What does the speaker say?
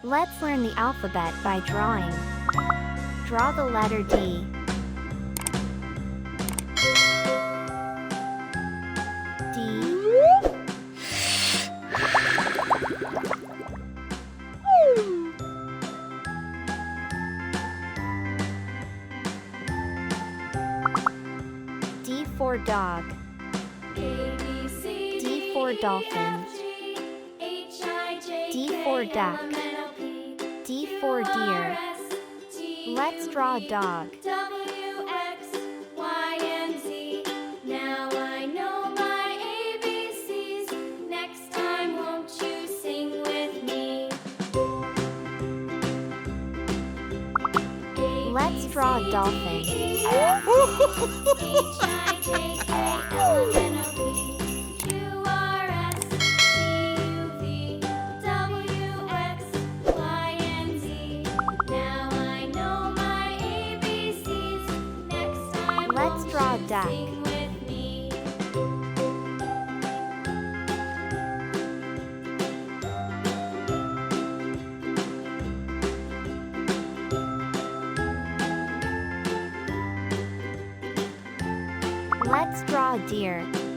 Let's learn the alphabet by drawing. Draw the letter D. D. D for dog. D for dolphin. D for duck. D for deer. Let's draw a dog. W, X, Y, and Z. Now I know my ABCs. Next time, won't you sing with me? Let's draw a dolphin. Let's draw a duck. Let's draw a deer.